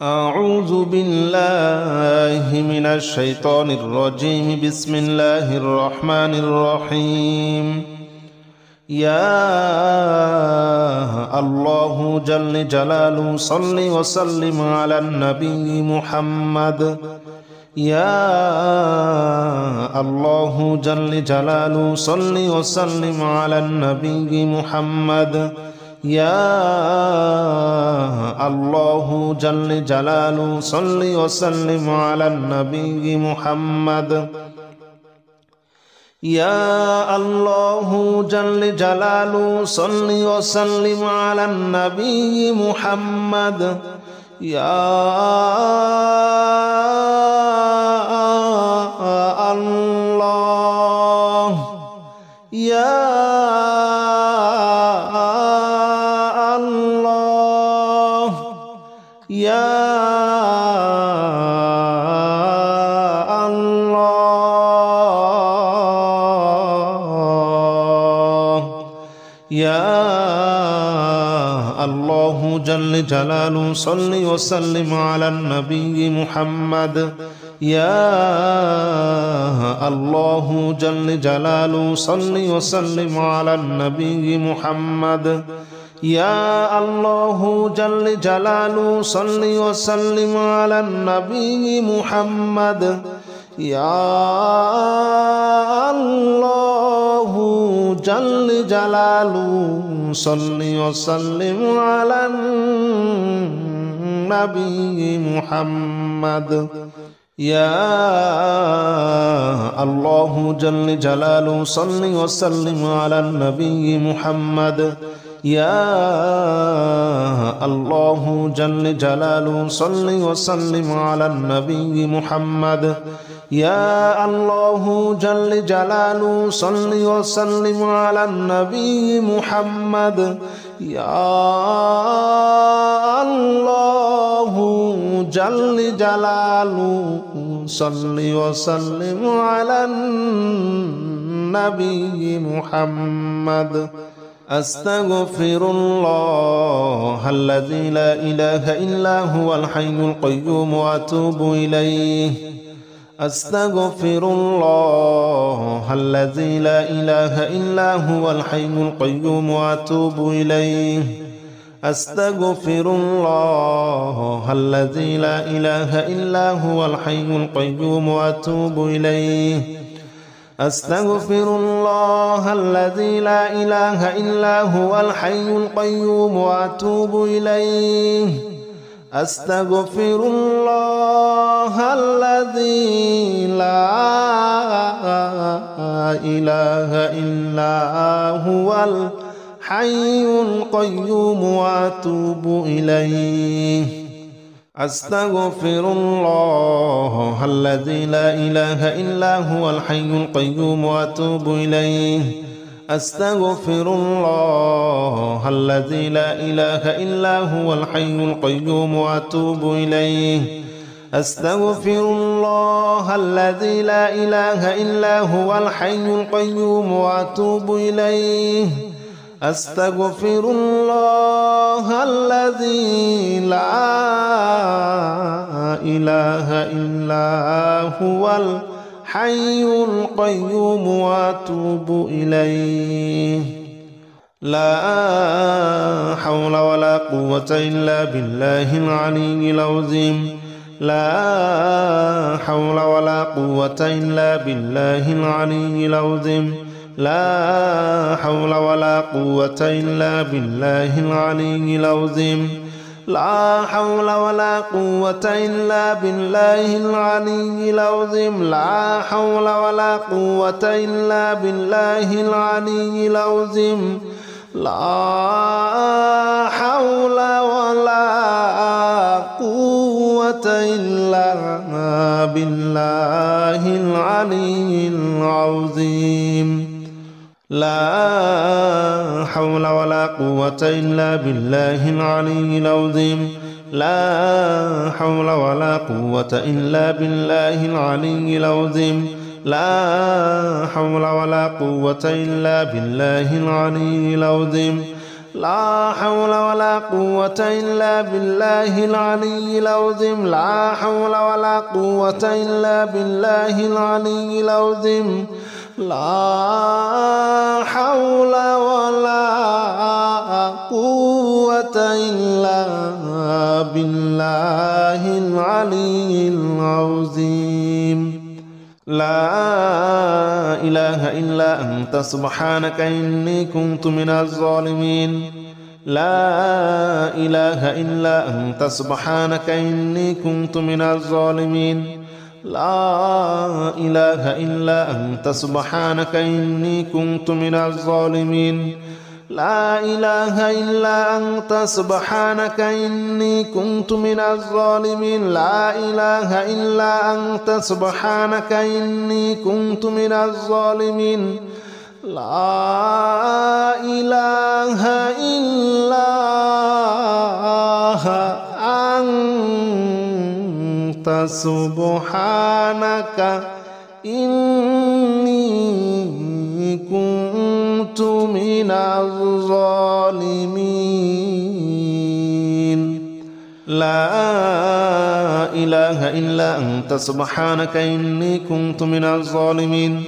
أعوذ بالله من الشيطان الرجيم. بسم الله الرحمن الرحيم. يا الله جل جلاله صل وسلم على النبي محمد. يا الله جل جلاله صل وسلم على النبي محمد. يا الله جل جلاله صل وسلم على النبي محمد. يا الله جل جلاله صل وسلم على النبي محمد. يا الله يا يا الله يا الله جل جلاله صل وسلم على النبي محمد. يا الله جل جلاله صل وسلم على النبي محمد. يا الله جل جلاله صل وسلم على النبي محمد. يا الله جل جلاله صل وسلم على النبي محمد. يا الله جل جلاله صل وسلم على النبي محمد. يا الله جل جلاله صل وسلم على النبي محمد. يا الله جل جلاله صل وسلم على النبي محمد. يا الله جل جلاله صل وسلم على النبي محمد. أستغفر الله الذي لا إله إلا هو الحي القيوم وأتوب إليه. أستغفر الله الذي لا إله إلا هو الحي القيوم وأتوب إليه. أستغفر الله الذي لا إله إلا هو الحي القيوم وأتوب إليه. أستغفر الله الذي لا إله إلا هو الحي القيوم وأتوب إليه. أستغفر الله الذي لا إله إلا هو الحي القيوم وأتوب إليه. أستغفر الله الذي لا إله إلا هو الحي القيوم وأتوب إليه. أستغفر الله الذي لا إله إلا هو الحي القيوم وأتوب إليه. أستغفر الله الذي لا إله إلا هو الحي القيوم وأتوب إليه. أستغفر الله الذي لا إله إلا هو الحي القيوم وأتوب إليه. لا حول ولا قوة إلا بالله العلي العظيم. لا حول ولا قوة إلا بالله العلي العظيم. لا حول ولا قوة إلا بالله العلي العظيم. لا حول ولا قوة إلا بالله العلي العظيم. لا حول ولا قوة إلا بالله العلي العظيم. لا حول ولا قوة إلا بالله العلي العظيم. لا حول ولا قوة إلا بالله العلي العظيم. لا حول ولا قوة إلا بالله العلي العظيم. لا حول ولا قوة إلا بالله العلي العظيم. لا حول ولا قوة إلا بالله العلي العظيم لا حول ولا قوة إلا بالله العلي العظيم لا حول ولا قوة إلا بالله العلي العظيم لا إله إلا أنت سبحانك إني كنت من الظالمين لا إله إلا أنت سبحانك إني كنت من الظالمين لا إله إلا أنت سبحانك إني كنت من الظالمين لا إله إلا أنت سبحانك إني كنت من الظالمين لا إله إلا أنت سبحانك إني كنت من الظالمين لا إله إلا أنت سبحانك إني كنت من الظالمين لا إله إلا أنت سبحانك إني كنت من الظالمين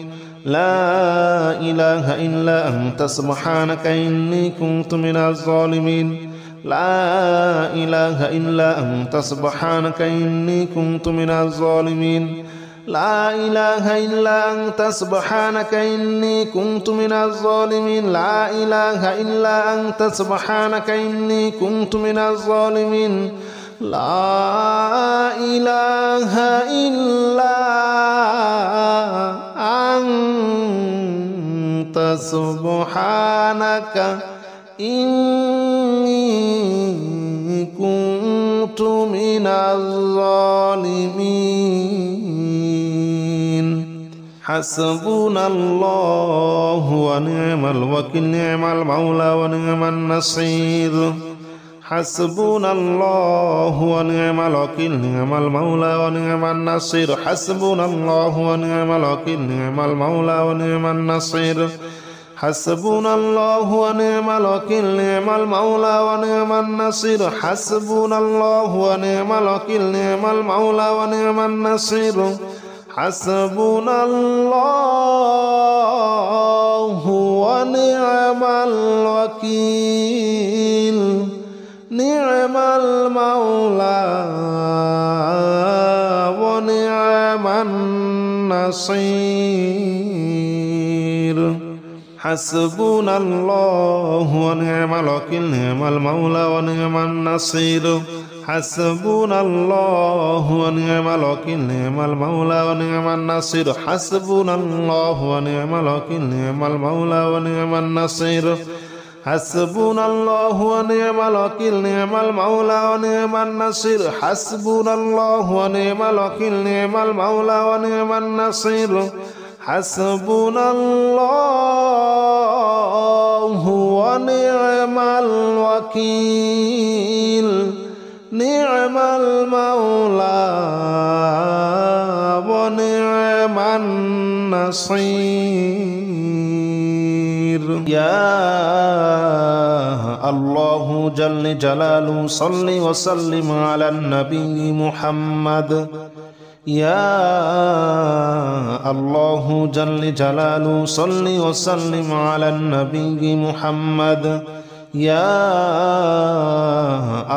لا إله إلا أنت سبحانك إني كنت من الظالمين لا إله إلا أنت سبحانك إني كنت من الظالمين لا إله إلا أنت سبحانك إني كنت من الظالمين لا إله إلا أنت سبحانك إني كنت من الظالمين لا إله إلا أنت سبحانك إني كنت من الظالمين حسبنا الله ونعم الوكيل نعم المولى ونعم النصير حسبنا الله ونعم الوكيل نعم المولى ونعم النصير حسبنا الله ونعم الوكيل نعم المولى ونعم النصير حسبنا الله ونعم الوكيل نعم المولى ونعم النصير حسبنا الله ونعم الوكيل نعم المولى ونعم النصير حسبنا الله ونعم الوكيل نعم المولى ونعم النصير حسبنا الله ونعم الوكيل نعم المولى ونعم النصير حسبنا الله ونعم الوكيل نعم المولى ونعم النصير حسبنا الله ونعم الوكيل نعم المولى ونعم النصير حسبنا الله ونعم الوكيل نعم المولى ونعم النصير حسبنا الله ونعم الوكيل نعم المولى ونعم النصير حسبنا الله ونعم الوكيل نعم المولى ونعم النصير يا الله جل جلاله صل وسلم على النبي محمد يا الله جل جلاله صل وسلم على النبي محمد يا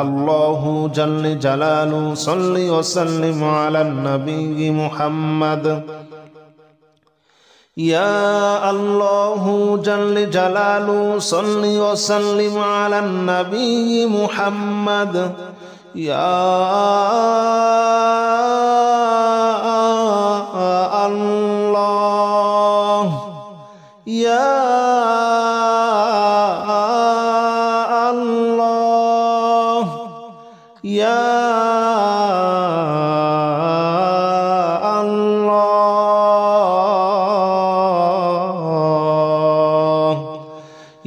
الله جل جلاله صل وسلم على النبي محمد يا الله جل جلاله صل وسلم على النبي محمد يا الله يا الله يا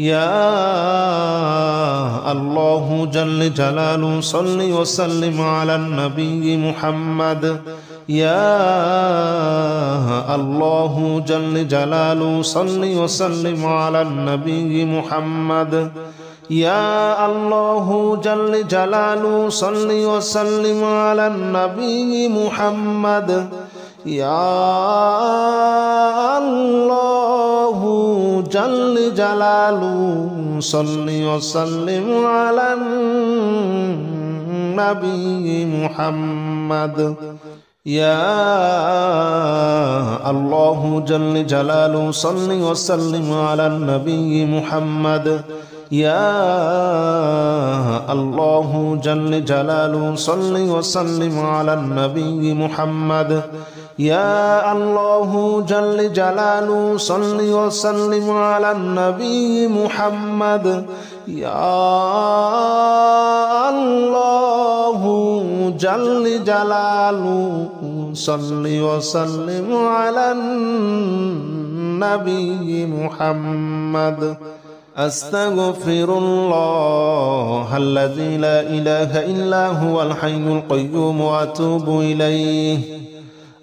يا الله جل جلاله صل وسلم على النبي محمد يا الله جل جلاله صل وسلم على النبي محمد يا الله جل جلاله صل وسلم على النبي محمد يا الله جل جلاله صل وسلم على النبي محمد يا الله جل جلاله صل وسلم على النبي محمد يا الله جل جلاله صل وسلم على النبي محمد يا الله جل جلاله صل وسلم على النبي محمد يا الله جل جلاله صل وسلم على النبي محمد أستغفر الله الذي لا إله إلا هو الحي القيوم وأتوب إليه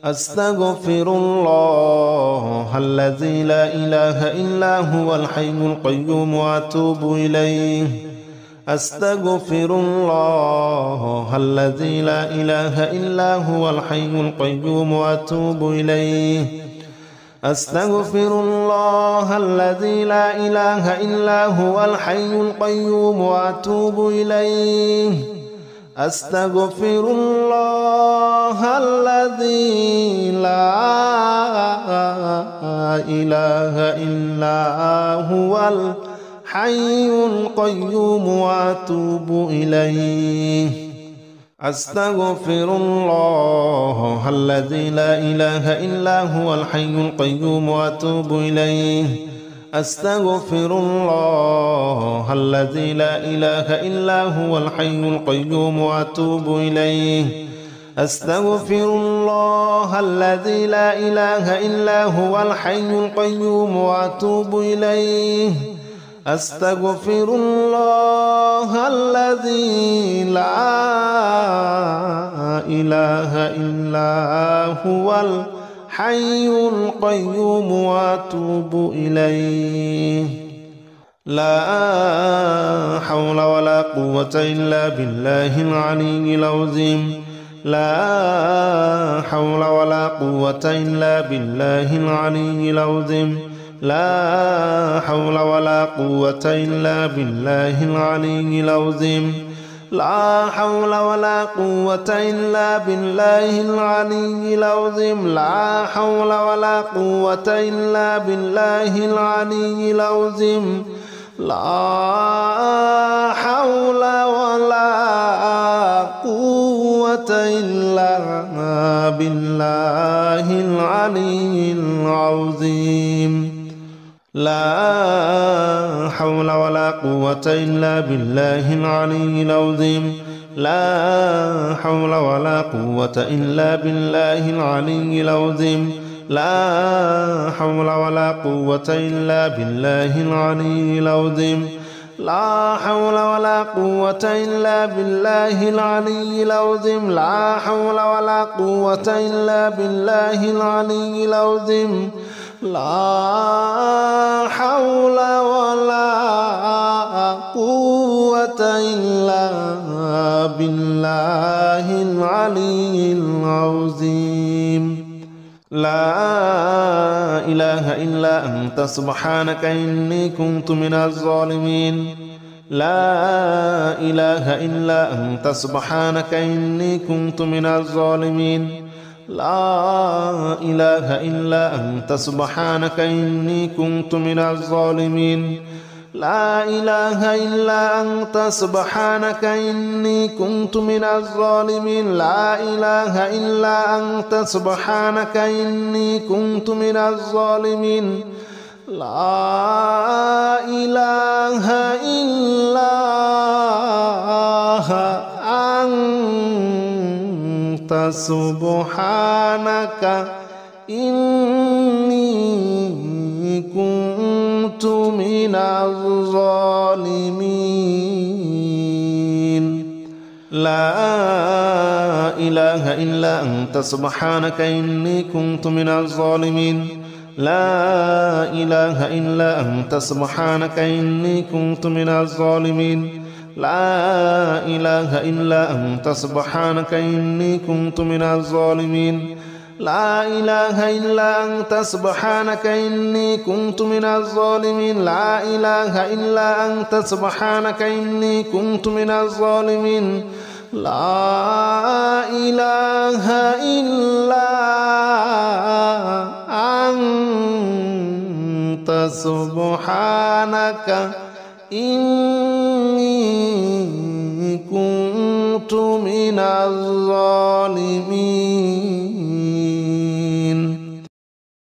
أستغفر الله الذي لا إله إلا هو الحي القيوم وأتوب إليه أستغفر الله الذي لا إله إلا هو الحي القيوم وأتوب إليه أستغفر الله الذي لا إله إلا هو الحي القيوم وأتوب إليه أستغفر الله الذي لا إله إلا هو الحي القيوم وأتوب إليه أستغفر الله الذي لا إله إلا هو الحي القيوم وأتوب إليه أستغفر الله الذي لا إله إلا هو الحي القيوم وأتوب إليه أستغفر الله الذي لا إله إلا هو الحي القيوم وأتوب إليه أستغفر الله الذي لا إله إلا هو الحي القيوم وأتوب إليه لا حول ولا قوة إلا بالله العلي العظيم لا حول ولا قوة إلا بالله العلي العظيم لا حول ولا قوة إلا بالله العلي العظيم لا حول ولا قوة إلا بالله العلي العظيم لا حول ولا قوة إلا بالله العلي العظيم لا حول ولا قوة إلا بالله العلي العظيم لا حول ولا قوة إلا بالله العلي العظيم لا حول ولا قوة إلا بالله العلي العظيم لا حول ولا قوة إلا بالله العلي العظيم لا حول ولا قوة إلا بالله العلي العظيم لا حول ولا قوة إلا بالله العلي العظيم لا حول ولا قوة إلا بالله العلي العظيم لا إله إلا أنت سبحانك إني كنت من الظالمين لا إله إلا أنت سبحانك إني كنت من الظالمين لا إله إلا أنت سبحانك إني كنت من الظالمين لا إله إلا أنت سبحانك إني كنت من الظالمين لا إله إلا أنت سبحانك إني كنت من الظالمين لا إله إلا أنت سبحانك إني كنت من الظالمين لا إله إلا أنت سبحانك إني كنت من الظالمين لا إله إلا أنت سبحانك إني كنت من الظالمين لا إله إلا أنت سبحانك إني كنت من الظالمين لا إله إلا أنت سبحانك إني كنت من الظالمين لا إله إلا أنت سبحانك إني كنت من الظالمين لا إله إلا أنت سبحانك إني